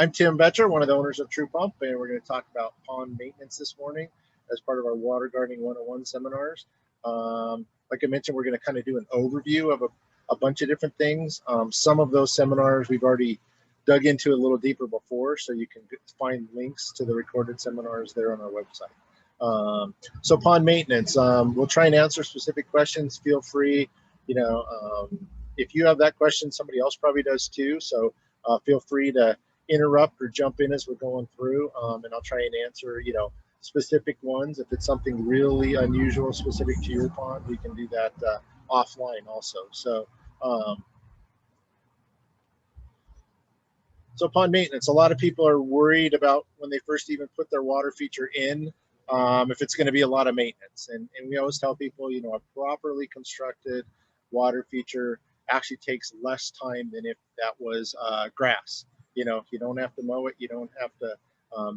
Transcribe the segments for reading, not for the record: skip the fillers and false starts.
I'm Tim Betcher, one of the owners of True Pump, and we're going to talk about pond maintenance this morning as part of our Water Gardening 101 seminars. Like I mentioned, we're going to kind of do an overview of a bunch of different things. Some of those seminars we've already dug into a little deeper before, so you can find links to the recorded seminars there on our website. So pond maintenance, we'll try and answer specific questions. Feel free, if you have that question, somebody else probably does too. So feel free to interrupt or jump in as we're going through, and I'll try and answer, specific ones. If it's something really unusual, specific to your pond, we can do that offline also. So pond maintenance, a lot of people are worried about when they first even put their water feature in, if it's going to be a lot of maintenance. And we always tell people, a properly constructed water feature actually takes less time than if that was grass. You don't have to mow it. You don't have to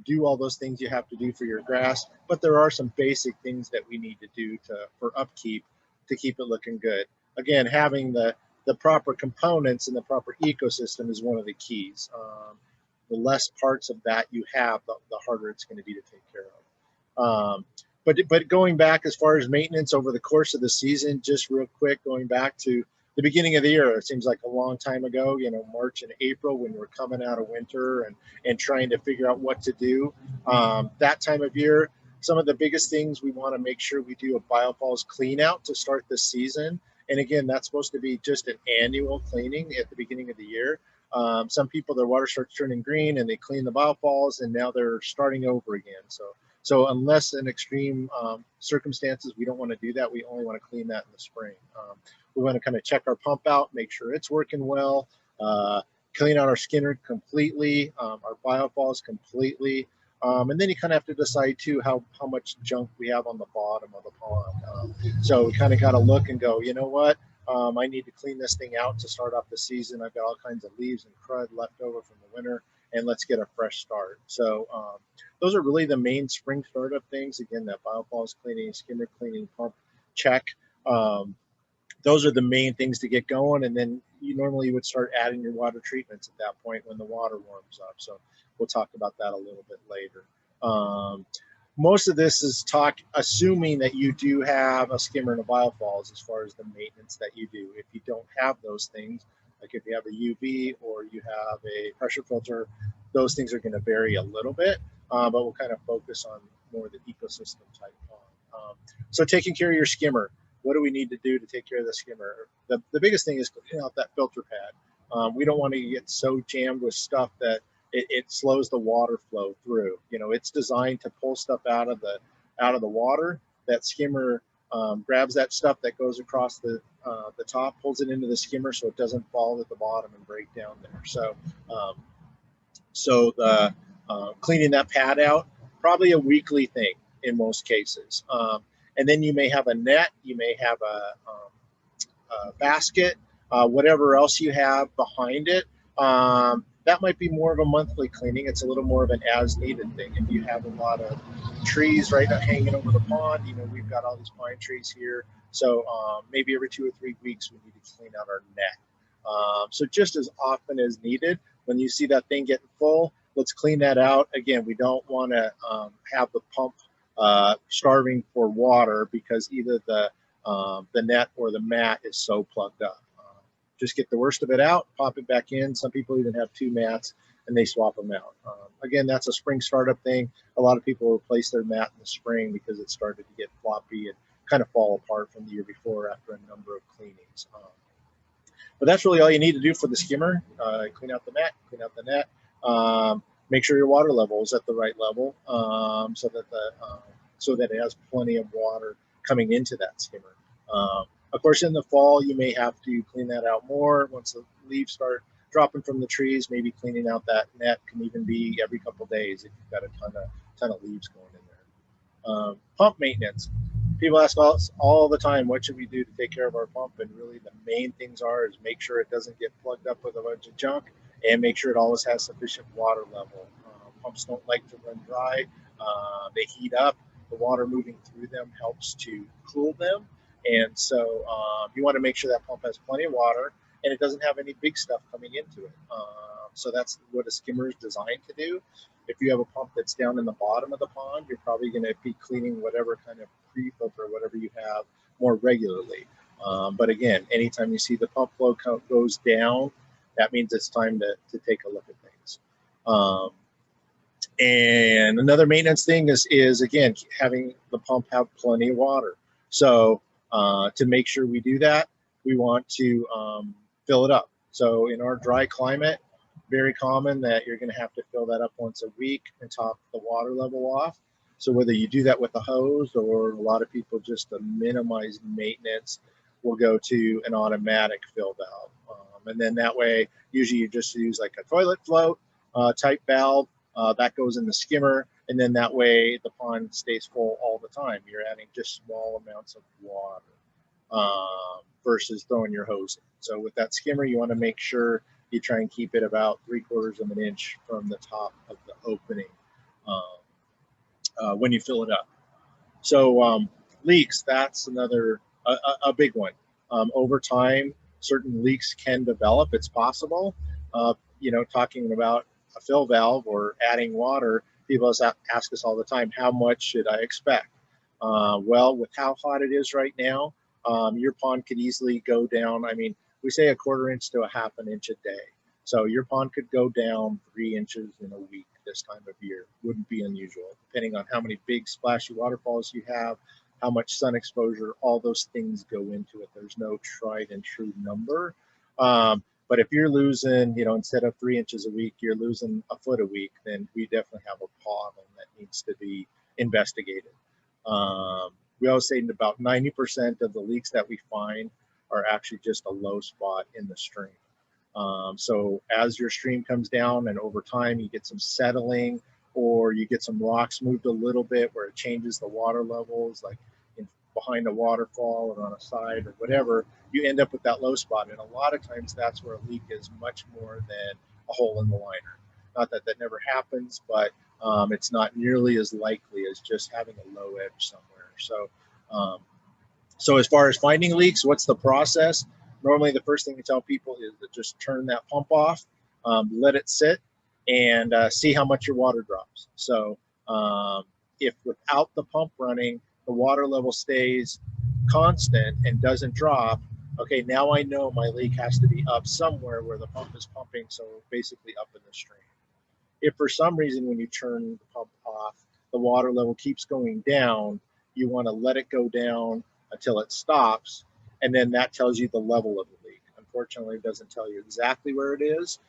do all those things you have to do for your grass. But there are some basic things that we need to do for upkeep to keep it looking good. Again, having the proper components and the proper ecosystem is one of the keys. The less parts of that you have, the harder it's going to be to take care of. But going back as far as maintenance over the course of the season, just real quick, going back to the beginning of the year, it seems like a long time ago, March and April, when we're coming out of winter and trying to figure out what to do. That time of year, some of the biggest things we want to make sure we do a biofalls clean out to start the season. And again, that's supposed to be just an annual cleaning at the beginning of the year. Some people, their water starts turning green and they clean the biofalls and now they're starting over again. So unless in extreme circumstances, we don't want to do that. We only want to clean that in the spring. We want to kind of check our pump out, make sure it's working well, clean out our skimmer completely, our biofalls completely. And then you kind of have to decide too how much junk we have on the bottom of the pond. So we kind of got to look and go, you know what? I need to clean this thing out to start off the season. I've got all kinds of leaves and crud left over from the winter, and let's get a fresh start. So those are really the main spring startup things. Again, that biofalls cleaning, skimmer cleaning, pump check. Those are the main things to get going, and then you normally would start adding your water treatments at that point when the water warms up. So we'll talk about that a little bit later. Most of this is assuming that you do have a skimmer and a biofalls as far as the maintenance that you do. If you don't have those things, like if you have a UV or you have a pressure filter, those things are going to vary a little bit, but we'll kind of focus on more the ecosystem type pond. So taking care of your skimmer. What do we need to do to take care of the skimmer? The biggest thing is cleaning out that filter pad. We don't want to get so jammed with stuff that it slows the water flow through. It's designed to pull stuff out of the water. That skimmer grabs that stuff that goes across the top, pulls it into the skimmer so it doesn't fall at the bottom and break down there. So the cleaning that pad out, probably a weekly thing in most cases. And then you may have a net, you may have a basket, whatever else you have behind it. That might be more of a monthly cleaning. It's a little more of an as-needed thing. If you have a lot of trees right now hanging over the pond, we've got all these pine trees here. So maybe every 2 or 3 weeks we need to clean out our net. So just as often as needed, when you see that thing getting full, let's clean that out. Again, we don't want to have the pump starving for water because either the net or the mat is so plugged up. Just get the worst of it out, pop it back in. Some people even have 2 mats and they swap them out. Again, that's a spring startup thing. A lot of people replace their mat in the spring because it started to get floppy and kind of fall apart from the year before after a number of cleanings. But that's really all you need to do for the skimmer. Clean out the mat, clean out the net. Make sure your water level is at the right level so that it has plenty of water coming into that skimmer. Of course, in the fall, you may have to clean that out more. Once the leaves start dropping from the trees, maybe cleaning out that net can even be every couple of days if you've got a ton of leaves going in there. Pump maintenance. People ask us all the time, what should we do to take care of our pump? And really the main things is make sure it doesn't get plugged up with a bunch of junk and make sure it always has sufficient water level. Pumps don't like to run dry. They heat up. The water moving through them helps to cool them. And so you want to make sure that pump has plenty of water and it doesn't have any big stuff coming into it. So that's what a skimmer is designed to do. If you have a pump that's down in the bottom of the pond, you're probably going to be cleaning whatever kind of pre-filter or whatever you have more regularly. But again, anytime you see the pump flow goes down, that means it's time to take a look at things. And another maintenance thing is again, having the pump have plenty of water. So to make sure we do that, we want to fill it up. So in our dry climate, very common that you're going to have to fill that up once a week and top the water level off. So whether you do that with a hose, or a lot of people just to minimize maintenance will go to an automatic fill valve. And then that way, usually you just use like a toilet float type valve that goes in the skimmer. And then that way the pond stays full all the time. You're adding just small amounts of water versus throwing your hose in. So with that skimmer, you want to make sure you try and keep it about 3/4 of an inch from the top of the opening when you fill it up. So leaks, that's another a big one. Over time, certain leaks can develop. It's possible. You know, talking about a fill valve or adding water, people ask us all the time, how much should I expect? Well, with how hot it is right now, your pond could easily go down. I mean, we say 1/4 inch to 1/2 inch a day. So your pond could go down 3 inches in a week this time of year. Wouldn't be unusual, depending on how many big splashy waterfalls you have, how much sun exposure, all those things go into it. There's no tried and true number. But if you're losing, you know, instead of 3 inches a week, you're losing 1 foot a week, then we definitely have a problem that needs to be investigated. We always say that about 90% of the leaks that we find are actually just a low spot in the stream. So as your stream comes down and over time you get some settling, or you get some rocks moved a little bit where it changes the water levels, like behind a waterfall or on a side or whatever, you end up with that low spot. And a lot of times that's where a leak is much more than a hole in the liner. Not that that never happens, but it's not nearly as likely as just having a low edge somewhere. So as far as finding leaks, what's the process? Normally the first thing we tell people is to just turn that pump off, let it sit, and see how much your water drops. So if without the pump running, the water level stays constant and doesn't drop, okay, now I know my leak has to be up somewhere where the pump is pumping, so basically up in the stream. If for some reason when you turn the pump off, the water level keeps going down, you want to let it go down until it stops, and then that tells you the level of the leak. Unfortunately, it doesn't tell you exactly where it is,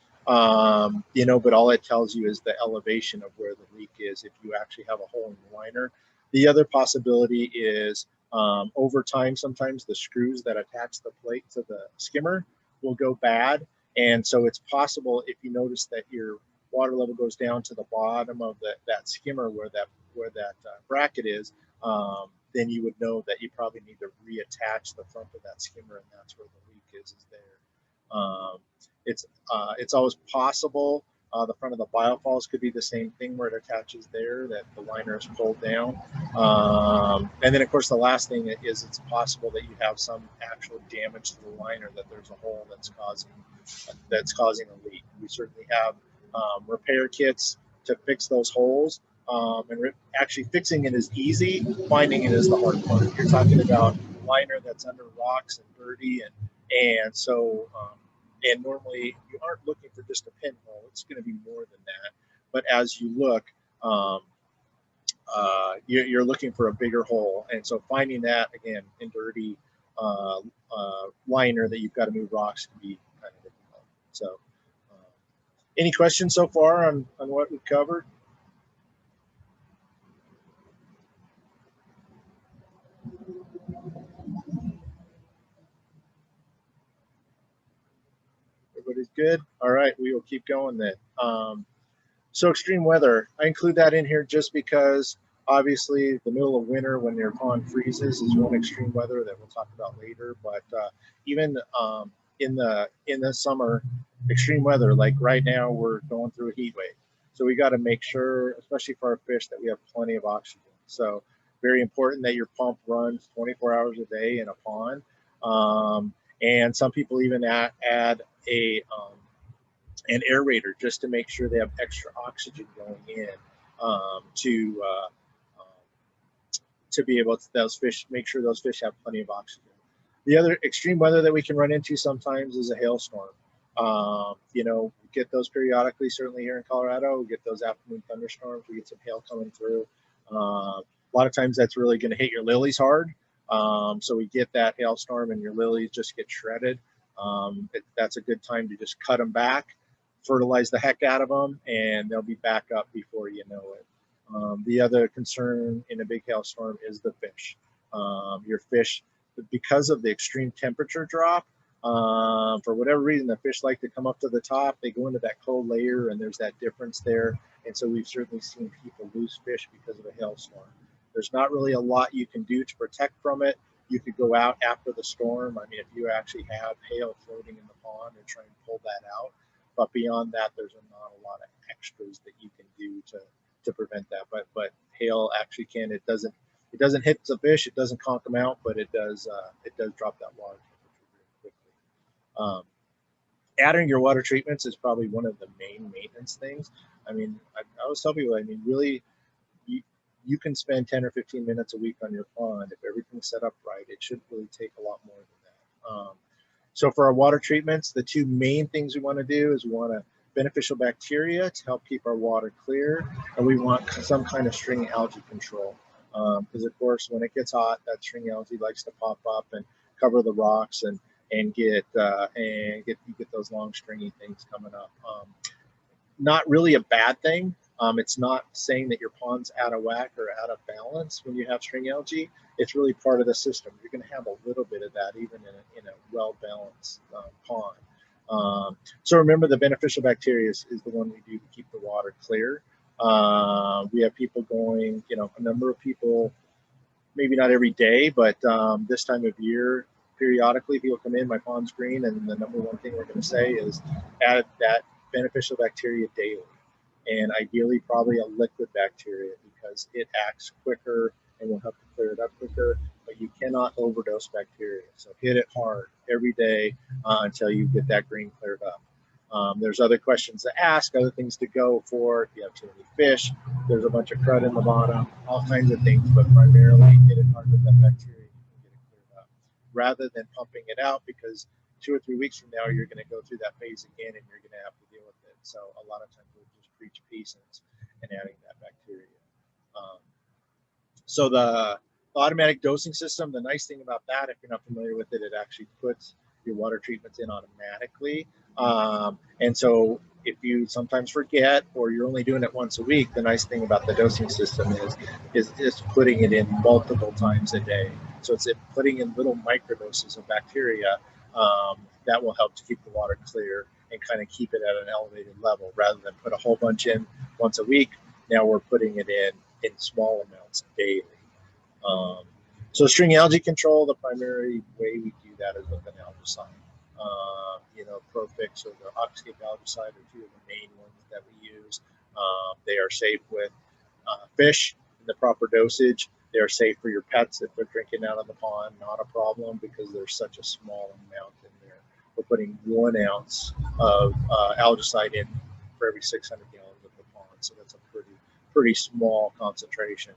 you know, but all it tells you is the elevation of where the leak is if you actually have a hole in the liner. The other possibility is over time, sometimes the screws that attach the plate to the skimmer will go bad. And so it's possible, if you notice that your water level goes down to the bottom of that skimmer where that bracket is, then you would know that you probably need to reattach the front of that skimmer, and that's where the leak is there. It's always possible. The front of the biofalls could be the same thing, where it attaches there, that the liner is pulled down. And then of course the last thing is, it's possible that you have some actual damage to the liner, that there's a hole that's causing a leak. We certainly have repair kits to fix those holes. And actually fixing it is easy, finding it is the hard part. You're talking about liner that's under rocks and dirty, and so and normally you aren't looking for just a pinhole. It's going to be more than that. But as you look, you're looking for a bigger hole, and so finding that again in dirty liner that you've got to move rocks can be kind of difficult. So, any questions so far on what we've covered? Everybody's good? All right, we will keep going then. So extreme weather, I include that in here just because obviously the middle of winter when your pond freezes is one extreme weather that we'll talk about later. But even in the summer, extreme weather, like right now we're going through a heat wave. So we got to make sure, especially for our fish, that we have plenty of oxygen. So very important that your pump runs 24 hours a day in a pond. And some people even add a and aerator, just to make sure they have extra oxygen going in, to be able to make sure those fish have plenty of oxygen. The other extreme weather that we can run into sometimes is a hailstorm. You know, we get those periodically, certainly here in Colorado. We get those afternoon thunderstorms. We get some hail coming through. A lot of times that's really going to hit your lilies hard. So we get that hailstorm and your lilies just get shredded. That's a good time to just cut them back, fertilize the heck out of them, and they'll be back up before you know it. The other concern in a big hailstorm is the fish. Your fish, because of the extreme temperature drop, for whatever reason, the fish like to come up to the top. They go into that cold layer, and there's that difference there. And so we've certainly seen people lose fish because of a hailstorm. There's not really a lot you can do to protect from it. You could go out after the storm. I mean, if you actually have hail floating in the pond and try and pull that out. But beyond that, there's not a lot of extras that you can do to prevent that. But hail actually can. It doesn't hit the fish. It doesn't conk them out, but it does drop that water temperature very quickly. Adding your water treatments is probably one of the main maintenance things. I mean, I always tell people, I mean, really, you can spend 10 or 15 minutes a week on your pond. If everything's set up right, it shouldn't really take a lot more than that. So for our water treatments, the two main things we want to do is we want to beneficial bacteria to help keep our water clear, and we want some kind of string algae control. Because of course, when it gets hot, that string algae likes to pop up and cover the rocks and get those long stringy things coming up. Not really a bad thing. It's not saying that your pond's out of whack or out of balance when you have string algae. It's really part of the system. You're going to have a little bit of that even in a well-balanced pond. So remember, the beneficial bacteria is the one we do to keep the water clear. We have people going, you know, a number of people, maybe not every day, but this time of year, periodically people come in, my pond's green, and the number one thing we're going to say is add that beneficial bacteria daily. And ideally probably a liquid bacteria, because it acts quicker and will help to clear it up quicker, but you cannot overdose bacteria. So hit it hard every day until you get that green cleared up. There's other questions to ask, other things to go for. If you have too many fish, there's a bunch of crud in the bottom, all kinds of things, but primarily hit it hard with that bacteria and get it cleared up, rather than pumping it out, because 2 or 3 weeks from now, you're going to go through that phase again and you're going to have to deal with it. So a lot of times we'll just preach peace and adding that bacteria. So the automatic dosing system, the nice thing about that, if you're not familiar with it, it actually puts your water treatments in automatically. And so if you sometimes forget, or you're only doing it once a week, the nice thing about the dosing system is putting it in multiple times a day. So it's putting in little microdoses of bacteria that will help to keep the water clear and kind of keep it at an elevated level, rather than put a whole bunch in once a week. Now we're putting it in small amounts daily. So string algae control, the primary way we do that is with an algicide. You know, Profix or the Oxcape algicide are two of the main ones that we use. They are safe with fish in the proper dosage. They are safe for your pets if they're drinking out of the pond, not a problem, because there's such a small amount in there. We're putting 1 ounce of algicide in for every 600 gallons of the pond, so that's a pretty small concentration.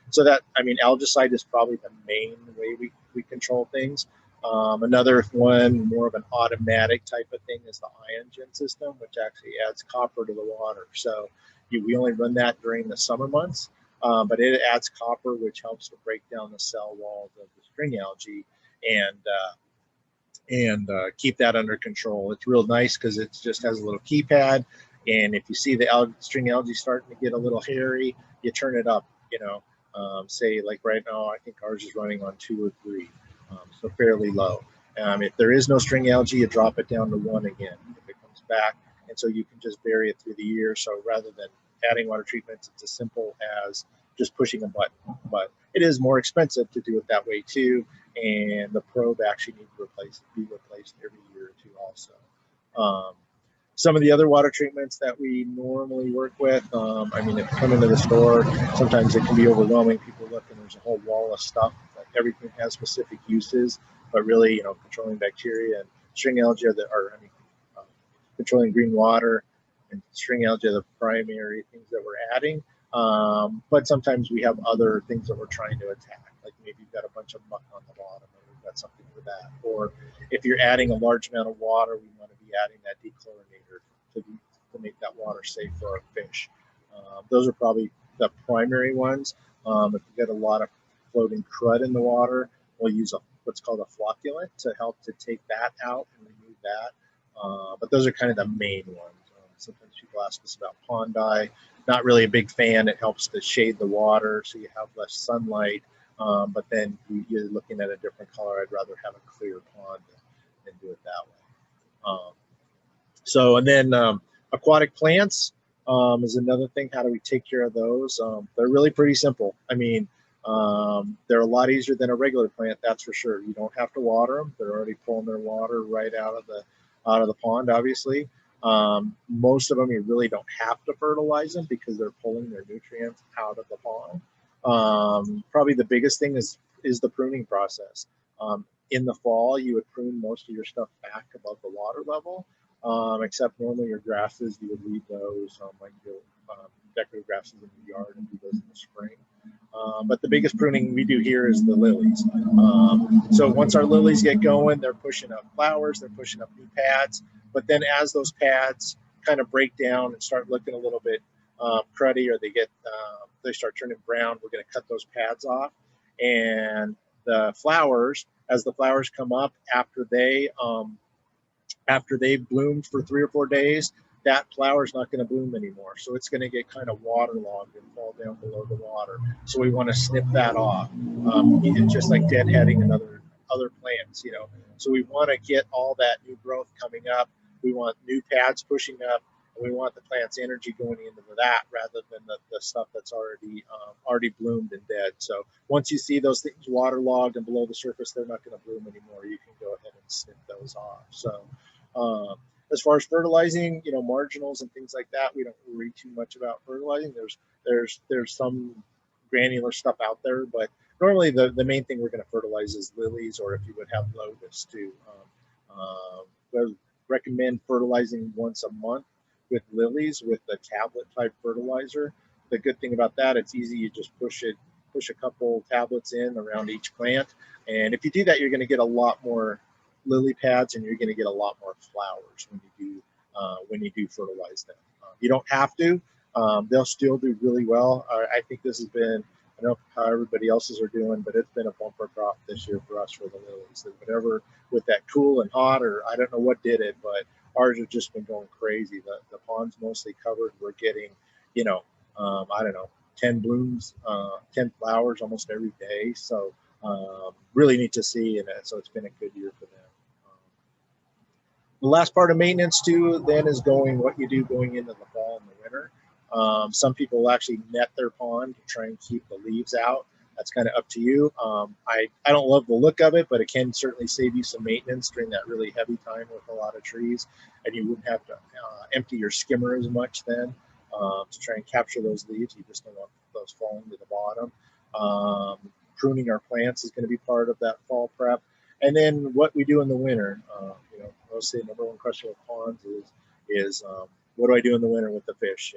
So that, I mean, algicide is probably the main way we control things. Another one, more of an automatic type of thing, is the Iogen system, which actually adds copper to the water. So we only run that during the summer months, but it adds copper, which helps to break down the cell walls of the string algae and keep that under control. It's real nice because it just has a little keypad, and if you see the string algae starting to get a little hairy, you turn it up, you know. Say like right now, I think ours is running on 2 or 3, so fairly low. If there is no string algae, you drop it down to 1 again if it comes back, and so you can just vary it through the year. So rather than adding water treatments, it's as simple as just pushing a button. But it is more expensive to do it that way too, and the probe actually needs to be replaced every year or 2 also. Some of the other water treatments that we normally work with, I mean, if you come into the store, sometimes it can be overwhelming. People look and there's a whole wall of stuff. Like everything has specific uses, but really, you know, controlling bacteria and string algae controlling green water, and string algae are the primary things that we're adding. But sometimes we have other things that we're trying to attack, like maybe you've got a bunch of muck on the bottom and we've got something for that. Or if you're adding a large amount of water, we want to be adding that dechlorinator to make that water safe for our fish. Those are probably the primary ones. If you get a lot of floating crud in the water, we'll use what's called a flocculant to help to take that out and remove that. But those are kind of the main ones. Sometimes people ask us about pond dye. Not really a big fan. It helps to shade the water so you have less sunlight. But then you're looking at a different color. I'd rather have a clear pond than do it that way. And then aquatic plants is another thing. How do we take care of those? They're really pretty simple. I mean, they're a lot easier than a regular plant, that's for sure. You don't have to water them. They're already pulling their water right out of the pond, obviously. Most of them you really don't have to fertilize them because they're pulling their nutrients out of the pond. Probably the biggest thing is the pruning process. In the fall, you would prune most of your stuff back above the water level, except normally your grasses, you would leave those, like your decorative grasses in the yard, and do those in the spring. But the biggest pruning we do here is the lilies. So once our lilies get going, they're pushing up flowers, they're pushing up new pads. But then as those pads kind of break down and start looking a little bit cruddy, or they start turning brown, we're going to cut those pads off. And the flowers, as the flowers come up after they've bloomed for 3 or 4 days, that flower is not going to bloom anymore. So it's going to get kind of waterlogged and fall down below the water. So we want to snip that off. It's just like deadheading and other plants, So we want to get all that new growth coming up. We want new pads pushing up, and we want the plant's energy going into that rather than the stuff that's already bloomed and dead. So once you see those things waterlogged and below the surface, they're not going to bloom anymore. You can go ahead and snip those off. So as far as fertilizing, marginals and things like that, we don't worry too much about fertilizing. There's some granular stuff out there, but normally the main thing we're going to fertilize is lilies, or if you would have lotus too. Recommend fertilizing once a month with lilies with the tablet type fertilizer. The good thing about that, it's easy. You just push a couple tablets in around each plant, and if you do that, you're going to get a lot more lily pads, and you're going to get a lot more flowers when you do fertilize them. You don't have to. They'll still do really well. I think this has been, I don't know how everybody else's are doing, but it's been a bumper crop this year for us for the lilies. Whatever with that cool and hot, or I don't know what did it, but ours have just been going crazy. The pond's mostly covered. We're getting, I don't know, 10 blooms, 10 flowers almost every day. So really neat to see, and so it's been a good year for them. The last part of maintenance too then is what you do going into the fall and the winter. Some people will actually net their pond to try and keep the leaves out. That's kind of up to you. I don't love the look of it, but it can certainly save you some maintenance during that really heavy time with a lot of trees, and you wouldn't have to empty your skimmer as much then to try and capture those leaves. You just don't want those falling to the bottom. Pruning our plants is going to be part of that fall prep. And then what we do in the winter, mostly the number one question with ponds is what do I do in the winter with the fish?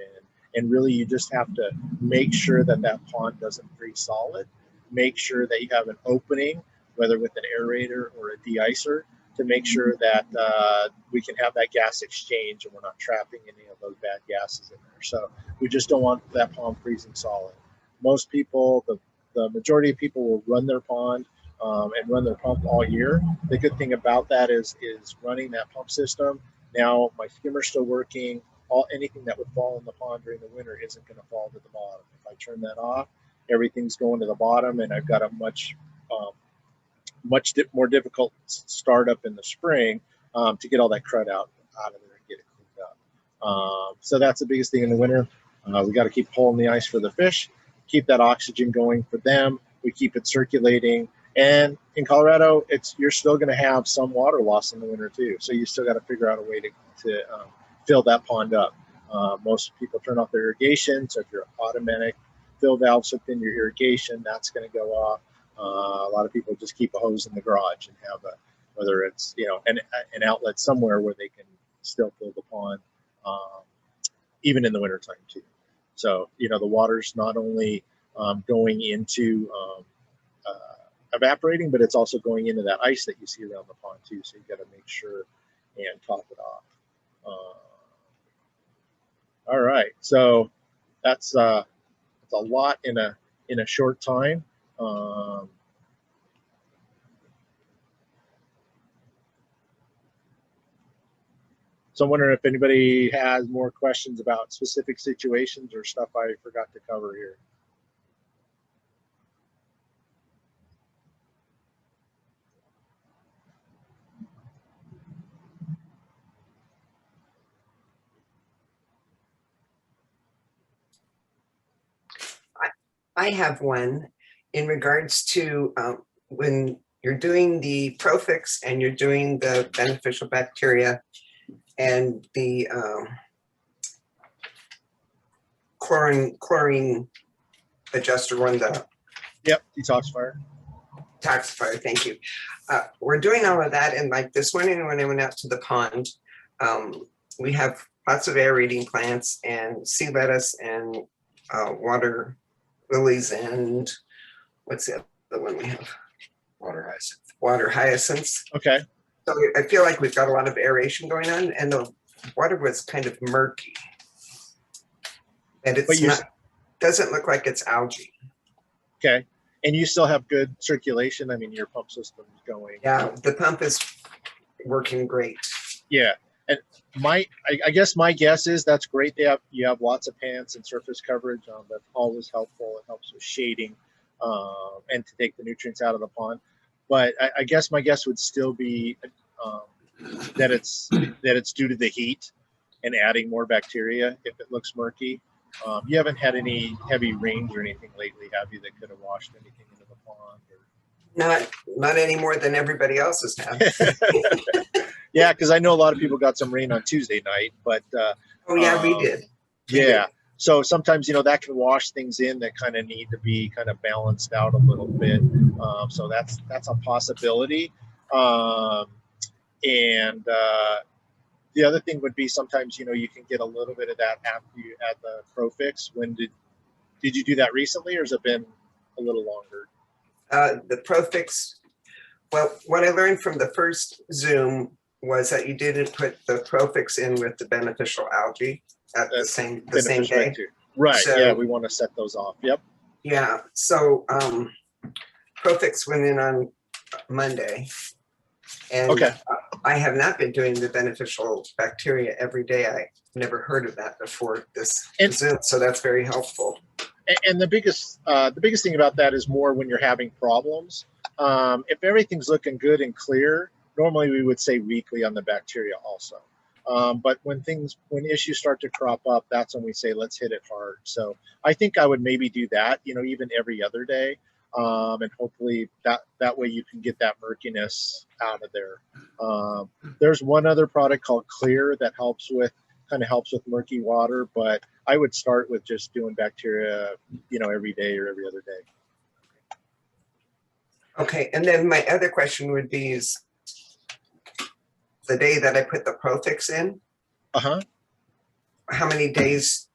And really, you just have to make sure that pond doesn't freeze solid. Make sure that you have an opening, whether with an aerator or a de-icer, to make sure that we can have that gas exchange and we're not trapping any of those bad gases in there. So we just don't want that pond freezing solid. Most people, the majority of people will run their pond and run their pump all year. The good thing about that is running that pump system. Now my skimmer's still working. Anything that would fall in the pond during the winter isn't going to fall to the bottom. If I turn that off, everything's going to the bottom, and I've got a much more difficult startup in the spring to get all that crud out of there and get it cleaned up. So that's the biggest thing in the winter. We got to keep pulling the ice for the fish, keep that oxygen going for them. We keep it circulating. And in Colorado, you're still going to have some water loss in the winter too. So you still got to figure out a way to fill that pond up. Most people turn off their irrigation. So if your automatic fill valves hooked in your irrigation, that's going to go off. A lot of people just keep a hose in the garage and have whether it's an outlet somewhere where they can still fill the pond, even in the wintertime too. So, you know, the water's not only going into evaporating, but it's also going into that ice that you see around the pond too. So you got to make sure and top it off. All right, so that's a lot in a short time. So I'm wondering if anybody has more questions about specific situations or stuff I forgot to cover here. I have one in regards to when you're doing the Profix and you're doing the beneficial bacteria and the chlorine adjuster one, the Yep, detoxifier. detoxifier, thank you. We're doing all of that, and like this morning when I went out to the pond, we have lots of aerating plants and sea lettuce and water lilies and what's the other one we have? Water hyacinth. Water hyacinths. Okay. So I feel like we've got a lot of aeration going on, and the water was kind of murky. And it's not, doesn't look like it's algae. Okay. And you still have good circulation? I mean, your pump system's going. Yeah, the pump is working great. Yeah. And I guess my guess is that's great. You have lots of pants and surface coverage. That's always helpful. It helps with shading and to take the nutrients out of the pond. But I guess my guess would still be that it's due to the heat and adding more bacteria if it looks murky. You haven't had any heavy rains or anything lately, have you, that could have washed anything into the pond? Or... Not any more than everybody else's have. Yeah, because I know a lot of people got some rain on Tuesday night, but oh yeah, we did. Yeah, so sometimes, you know, that can wash things in that kind of need to be kind of balanced out a little bit. So that's a possibility. And the other thing would be sometimes, you know, you can get a little bit of that after you add the Profix. When did you do that recently, or has it been a little longer? The Profix, well, what I learned from the first Zoom was that you didn't put the Profix in with the beneficial algae at the same day. Right, so, yeah, we want to set those off, yep. Yeah, so Profix went in on Monday. And okay. I have not been doing the beneficial bacteria every day. I never heard of that before this Zoom, so that's very helpful. And the biggest thing about that is more when you're having problems. If everything's looking good and clear, normally we would say weekly on the bacteria also. But when issues start to crop up, that's when we say let's hit it hard. So I think I would maybe do that, you know, even every other day. And hopefully that way you can get that murkiness out of there. There's one other product called Clear that kind of helps with murky water, but I would start with just doing bacteria, you know, every day or every other day. Okay, and then my other question would be is the day that I put the Profix in, how many days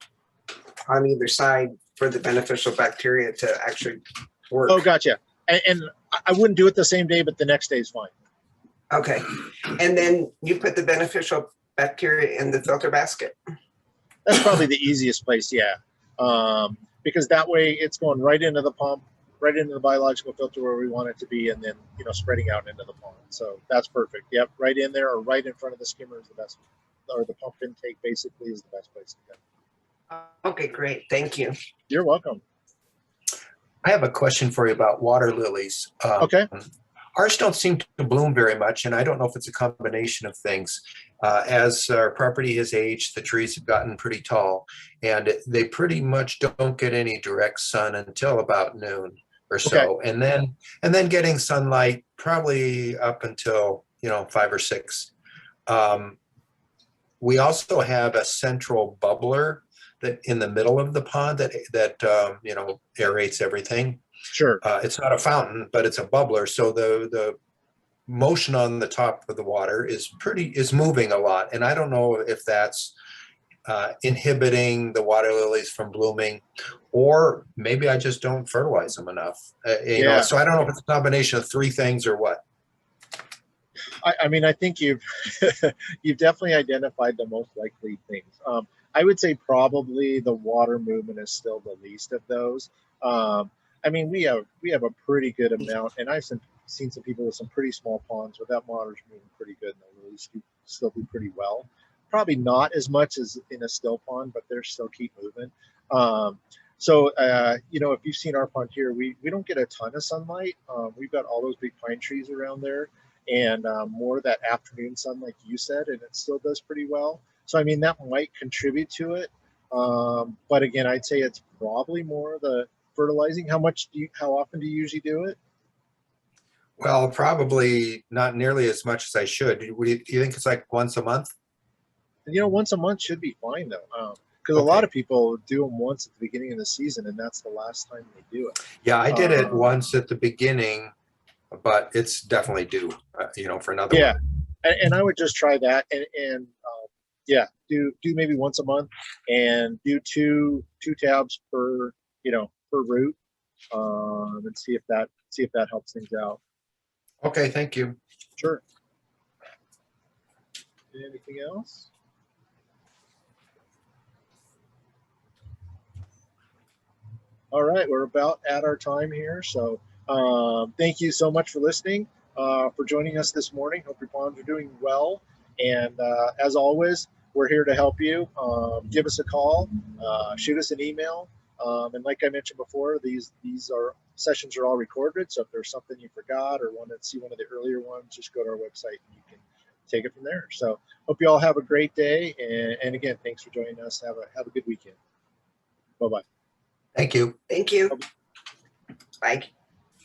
on either side for the beneficial bacteria to actually work? Oh, gotcha. And I wouldn't do it the same day, but the next day is fine. Okay, and then you put the beneficial bacteria in the filter basket? That's probably the easiest place, yeah. Because that way it's going right into the pump, right into the biological filter where we want it to be, and then, you know, spreading out into the pond. So that's perfect. Yep, right in there or right in front of the skimmer is the best, or the pump intake basically is the best place to go. Okay, great. Thank you. You're welcome. I have a question for you about water lilies. Okay. Ours don't seem to bloom very much, and I don't know if it's a combination of things. As our property has aged, the trees have gotten pretty tall, and they pretty much don't get any direct sun until about noon or so. Okay. And then getting sunlight probably up until, you know, 5 or 6. We also have a central bubbler that in the middle of the pond that you know, aerates everything. Sure. It's not a fountain, but it's a bubbler. So the motion on the top of the water is moving a lot. And I don't know if that's inhibiting the water lilies from blooming, or maybe I just don't fertilize them enough. You know, Yeah. so I don't know if it's a combination of three things or what. I mean, I think you've you've definitely identified the most likely things. I would say probably the water movement is still the least of those. I mean, we have a pretty good amount, and I've seen some people with some pretty small ponds where that water's moving pretty good, and the lilies still do pretty well. Probably not as much as in a still pond, but they're still keep moving. So, you know, if you've seen our pond here, we don't get a ton of sunlight. We've got all those big pine trees around there, and more of that afternoon sun, like you said, and it still does pretty well. So, I mean, that might contribute to it. But again, I'd say it's probably more the fertilizing. How often do you usually do it? Well, probably not nearly as much as I should. Do you think it's like once a month? You know, once a month should be fine though, because a Okay. lot of people do them once at the beginning of the season, and that's the last time they do it. Yeah, I did it once at the beginning, but it's definitely due, you know, for another Yeah, one. and I would just try that, and yeah, do maybe once a month, and do two tabs per per root, and see if that helps things out. Okay, thank you. Sure. Anything else? All right, we're about at our time here, so thank you so much for listening, for joining us this morning. Hope your ponds are doing well, and as always, we're here to help you. Give us a call, shoot us an email, and like I mentioned before, these sessions are all recorded. So if there's something you forgot or want to see one of the earlier ones, just go to our website and you can take it from there. So hope you all have a great day, and again, thanks for joining us. Have a good weekend. Bye bye. Thank you. Thank you. Bye.